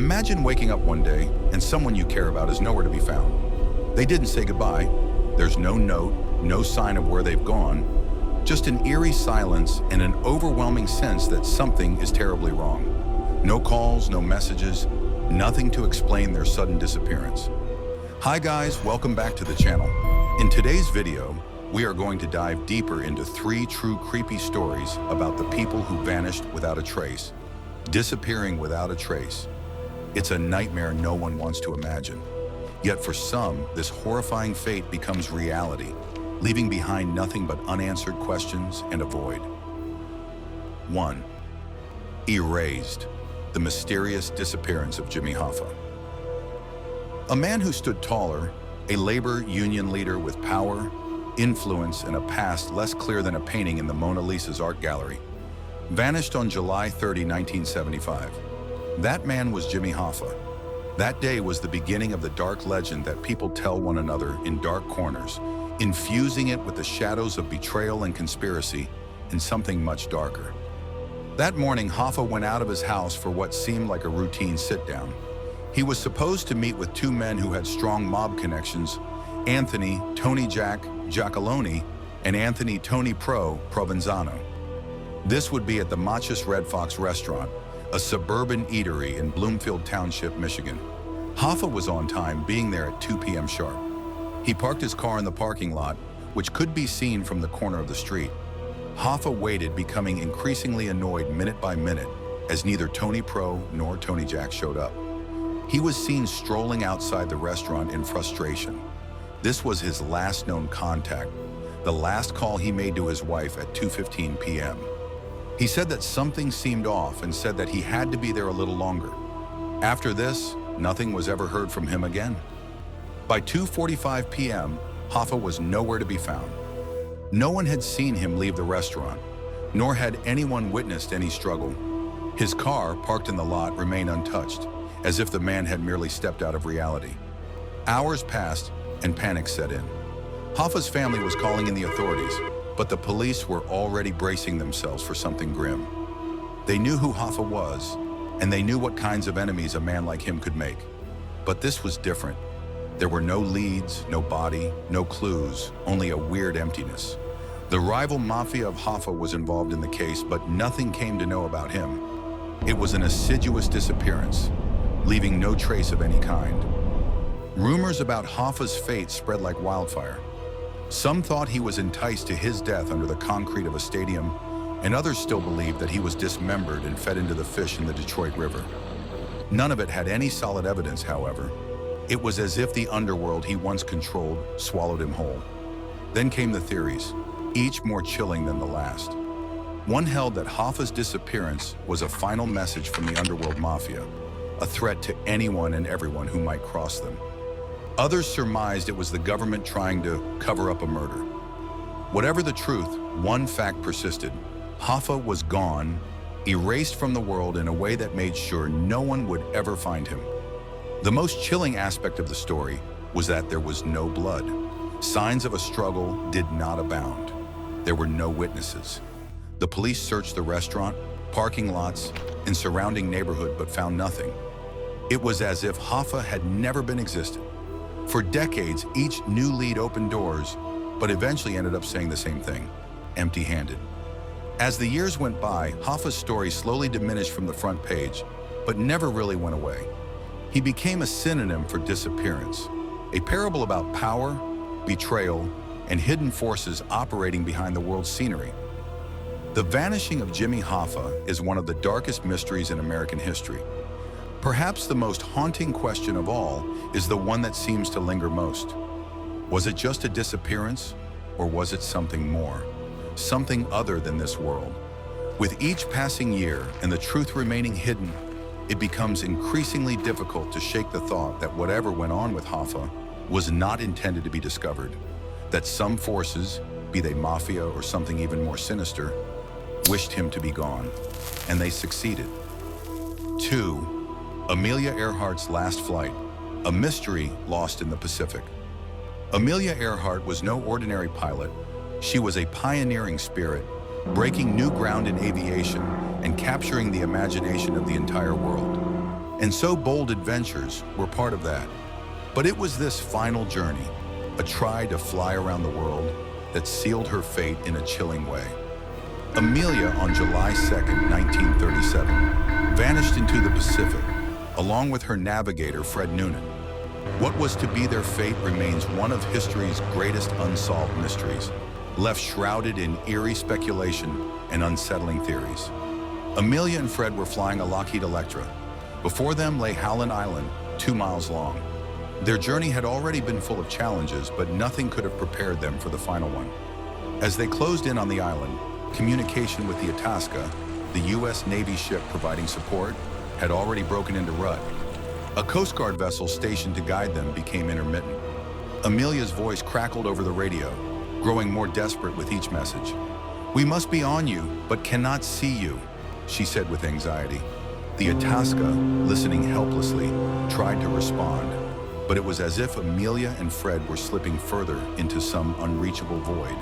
Imagine waking up one day and someone you care about is nowhere to be found. They didn't say goodbye. There's no note, no sign of where they've gone, just an eerie silence and an overwhelming sense that something is terribly wrong. No calls, no messages, nothing to explain their sudden disappearance. Hi guys, welcome back to the channel. In today's video, we are going to dive deeper into 3 true creepy stories about the people who vanished without a trace, disappearing without a trace. It's a nightmare no one wants to imagine. Yet for some, this horrifying fate becomes reality, leaving behind nothing but unanswered questions and a void. 1. Erased. The mysterious disappearance of Jimmy Hoffa. A man who stood taller, a labor union leader with power, influence, and a past less clear than a painting in the Mona Lisa's art gallery, vanished on July 30, 1975. That man was Jimmy Hoffa. That day was the beginning of the dark legend that people tell one another in dark corners, infusing it with the shadows of betrayal and conspiracy and something much darker. That morning, Hoffa went out of his house for what seemed like a routine sit-down. He was supposed to meet with 2 men who had strong mob connections, Anthony Tony Jack Giacalone and Anthony Tony Pro Provenzano. This would be at the Machis Red Fox restaurant, a suburban eatery in Bloomfield Township, Michigan. Hoffa was on time, being there at 2 p.m. sharp. He parked his car in the parking lot, which could be seen from the corner of the street. Hoffa waited, becoming increasingly annoyed minute by minute as neither Tony Pro nor Tony Jack showed up. He was seen strolling outside the restaurant in frustration. This was his last known contact, the last call he made to his wife at 2:15 p.m. He said that something seemed off and said that he had to be there a little longer. After this, nothing was ever heard from him again. By 2:45 p.m., Hoffa was nowhere to be found. No one had seen him leave the restaurant, nor had anyone witnessed any struggle. His car, parked in the lot, remained untouched, as if the man had merely stepped out of reality. Hours passed and panic set in. Hoffa's family was calling in the authorities, but the police were already bracing themselves for something grim. They knew who Hoffa was, and they knew what kinds of enemies a man like him could make. But this was different. There were no leads, no body, no clues, only a weird emptiness. The rival mafia of Hoffa was involved in the case, but nothing came to know about him. It was an assiduous disappearance, leaving no trace of any kind. Rumors about Hoffa's fate spread like wildfire. Some thought he was enticed to his death under the concrete of a stadium, and others still believed that he was dismembered and fed into the fish in the Detroit River. None of it had any solid evidence, however. It was as if the underworld he once controlled swallowed him whole. Then came the theories, each more chilling than the last. One held that Hoffa's disappearance was a final message from the underworld mafia, a threat to anyone and everyone who might cross them. Others surmised it was the government trying to cover up a murder. Whatever the truth, one fact persisted. Hoffa was gone, erased from the world in a way that made sure no one would ever find him. The most chilling aspect of the story was that there was no blood. Signs of a struggle did not abound. There were no witnesses. The police searched the restaurant, parking lots, and surrounding neighborhood but found nothing. It was as if Hoffa had never been existed. For decades, each new lead opened doors, but eventually ended up saying the same thing, empty-handed. As the years went by, Hoffa's story slowly diminished from the front page, but never really went away. He became a synonym for disappearance, a parable about power, betrayal, and hidden forces operating behind the world's scenery. The vanishing of Jimmy Hoffa is one of the darkest mysteries in American history. Perhaps the most haunting question of all is the one that seems to linger most. Was it just a disappearance, or was it something more? Something other than this world? With each passing year and the truth remaining hidden, it becomes increasingly difficult to shake the thought that whatever went on with Hoffa was not intended to be discovered, that some forces, be they mafia or something even more sinister, wished him to be gone, and they succeeded. 2. Amelia Earhart's last flight, a mystery lost in the Pacific. Amelia Earhart was no ordinary pilot. She was a pioneering spirit, breaking new ground in aviation and capturing the imagination of the entire world. And so bold adventures were part of that. But it was this final journey, a try to fly around the world, that sealed her fate in a chilling way. Amelia, on July 2nd, 1937, vanished into the Pacific, along with her navigator, Fred Noonan. What was to be their fate remains one of history's greatest unsolved mysteries, left shrouded in eerie speculation and unsettling theories. Amelia and Fred were flying a Lockheed Electra. Before them lay Howland Island, 2 miles long. Their journey had already been full of challenges, but nothing could have prepared them for the final one. As they closed in on the island, communication with the Itasca, the U.S. Navy ship providing support, had already broken into rut. A Coast Guard vessel stationed to guide them became intermittent. Amelia's voice crackled over the radio, growing more desperate with each message. "We must be on you, but cannot see you," she said with anxiety. The Itasca, listening helplessly, tried to respond, but it was as if Amelia and Fred were slipping further into some unreachable void.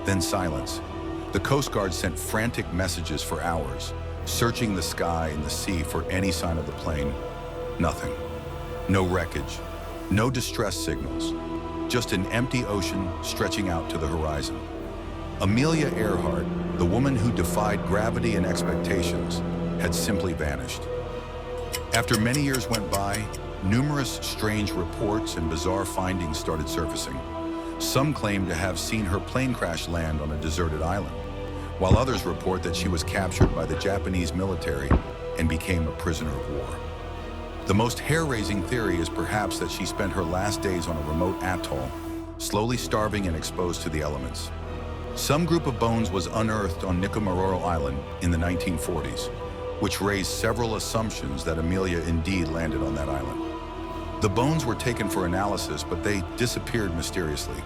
Then silence. The Coast Guard sent frantic messages for hours, searching the sky and the sea for any sign of the plane. Nothing. No wreckage. No distress signals. Just an empty ocean stretching out to the horizon. Amelia Earhart, the woman who defied gravity and expectations, had simply vanished. After many years went by, numerous strange reports and bizarre findings started surfacing. Some claimed to have seen her plane crash land on a deserted island, while others report that she was captured by the Japanese military and became a prisoner of war. The most hair-raising theory is perhaps that she spent her last days on a remote atoll, slowly starving and exposed to the elements. Some group of bones was unearthed on Nikomaroro Island in the 1940s, which raised several assumptions that Amelia indeed landed on that island. The bones were taken for analysis, but they disappeared mysteriously.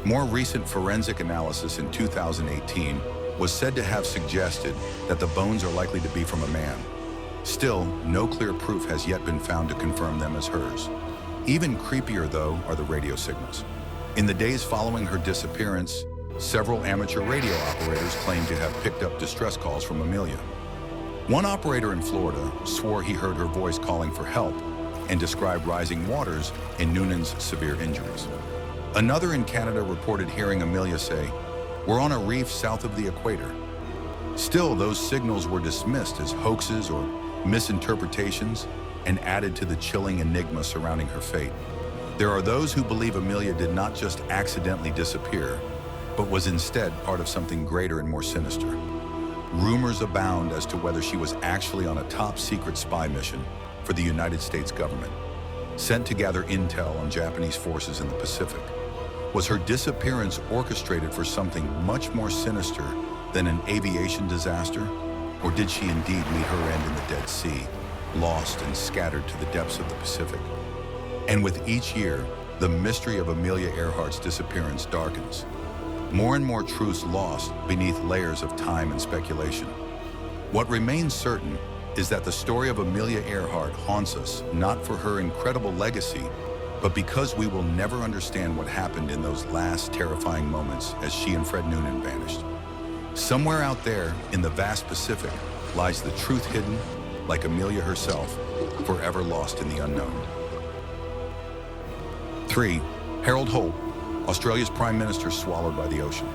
More recent forensic analysis in 2018 was said to have suggested that the bones are likely to be from a man. Still, no clear proof has yet been found to confirm them as hers. Even creepier, though, are the radio signals. In the days following her disappearance, several amateur radio operators claimed to have picked up distress calls from Amelia. One operator in Florida swore he heard her voice calling for help and described rising waters and Noonan's severe injuries. Another in Canada reported hearing Amelia say, "We're on a reef south of the equator." Still, those signals were dismissed as hoaxes or misinterpretations and added to the chilling enigma surrounding her fate. There are those who believe Amelia did not just accidentally disappear, but was instead part of something greater and more sinister. Rumors abound as to whether she was actually on a top-secret spy mission for the United States government, sent to gather intel on Japanese forces in the Pacific. Was her disappearance orchestrated for something much more sinister than an aviation disaster? Or did she indeed meet her end in the Dead Sea, lost and scattered to the depths of the Pacific? And with each year, the mystery of Amelia Earhart's disappearance darkens. More and more truths lost beneath layers of time and speculation. What remains certain is that the story of Amelia Earhart haunts us not for her incredible legacy, but because we will never understand what happened in those last terrifying moments as she and Fred Noonan vanished. Somewhere out there in the vast Pacific lies the truth hidden, like Amelia herself, forever lost in the unknown. 3. Harold Holt, Australia's Prime Minister, swallowed by the ocean.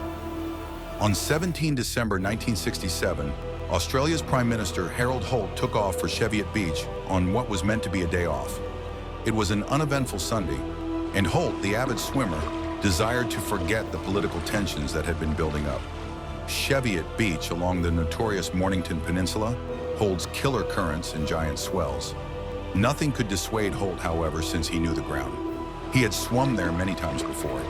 On 17 December 1967, Australia's Prime Minister Harold Holt took off for Cheviot Beach on what was meant to be a day off. It was an uneventful Sunday, and Holt, the avid swimmer, desired to forget the political tensions that had been building up. Cheviot Beach along the notorious Mornington Peninsula holds killer currents and giant swells. Nothing could dissuade Holt, however, since he knew the ground. He had swum there many times before.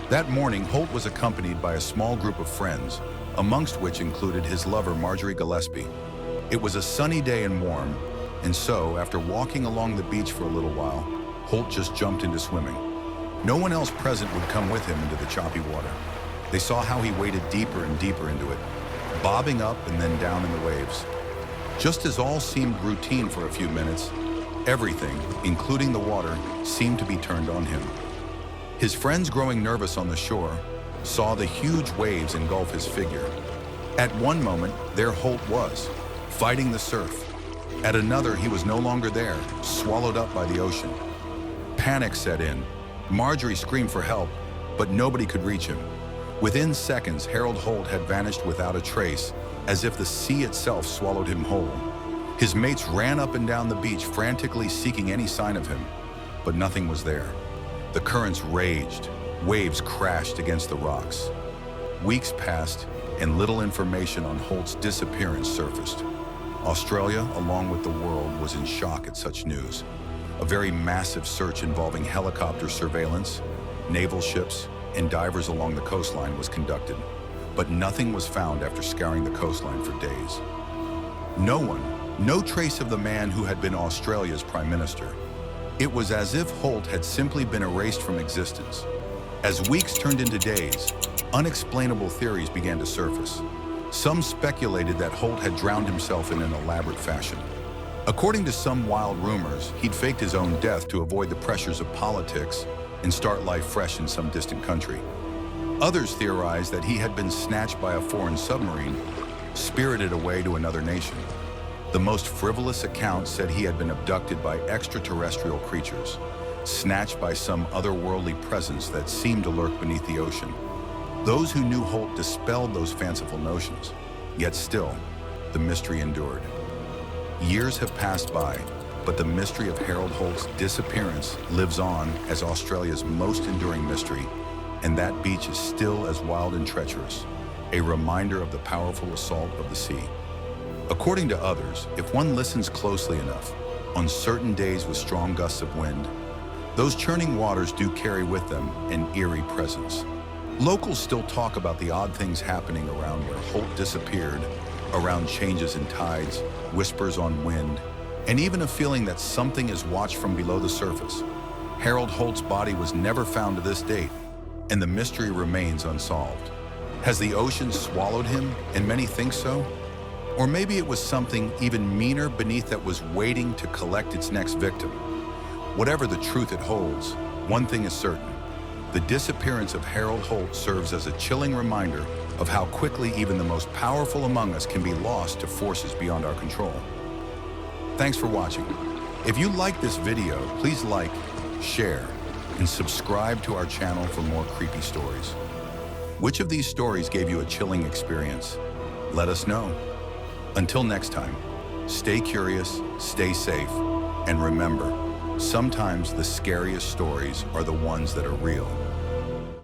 That morning, Holt was accompanied by a small group of friends, amongst which included his lover, Marjorie Gillespie. It was a sunny day and warm, and so, after walking along the beach for a little while, Holt just jumped into swimming. No one else present would come with him into the choppy water. They saw how he waded deeper and deeper into it, bobbing up and then down in the waves. Just as all seemed routine for a few minutes, everything, including the water, seemed to be turned on him. His friends, growing nervous on the shore, saw the huge waves engulf his figure. At one moment, there Holt was, fighting the surf, At another, he was no longer there, swallowed up by the ocean. Panic set in. Marjorie screamed for help, but nobody could reach him. Within seconds, Harold Holt had vanished without a trace, as if the sea itself swallowed him whole. His mates ran up and down the beach, frantically seeking any sign of him, but nothing was there. The currents raged, waves crashed against the rocks. Weeks passed, and little information on Holt's disappearance surfaced. Australia, along with the world, was in shock at such news. A very massive search involving helicopter surveillance, naval ships, and divers along the coastline was conducted, but nothing was found after scouring the coastline for days. No trace of the man who had been Australia's prime minister. It was as if Holt had simply been erased from existence. As weeks turned into days, unexplainable theories began to surface. Some speculated that Holt had drowned himself in an elaborate fashion. According to some wild rumors, he'd faked his own death to avoid the pressures of politics and start life fresh in some distant country. Others theorized that he had been snatched by a foreign submarine, spirited away to another nation. The most frivolous accounts said he had been abducted by extraterrestrial creatures, snatched by some otherworldly presence that seemed to lurk beneath the ocean. Those who knew Holt dispelled those fanciful notions, yet still, the mystery endured. Years have passed by, but the mystery of Harold Holt's disappearance lives on as Australia's most enduring mystery, and that beach is still as wild and treacherous, a reminder of the powerful assault of the sea. According to others, if one listens closely enough, on certain days with strong gusts of wind, those churning waters do carry with them an eerie presence. Locals still talk about the odd things happening around where Holt disappeared, around changes in tides, whispers on wind, and even a feeling that something is watched from below the surface. Harold Holt's body was never found to this date, and the mystery remains unsolved. Has the ocean swallowed him, and many think so? Or maybe it was something even meaner beneath that was waiting to collect its next victim. Whatever the truth it holds, one thing is certain. The disappearance of Harold Holt serves as a chilling reminder of how quickly even the most powerful among us can be lost to forces beyond our control. Thanks for watching. If you like this video, please like, share, and subscribe to our channel for more creepy stories. Which of these stories gave you a chilling experience? Let us know. Until next time, stay curious, stay safe, and remember, sometimes the scariest stories are the ones that are real.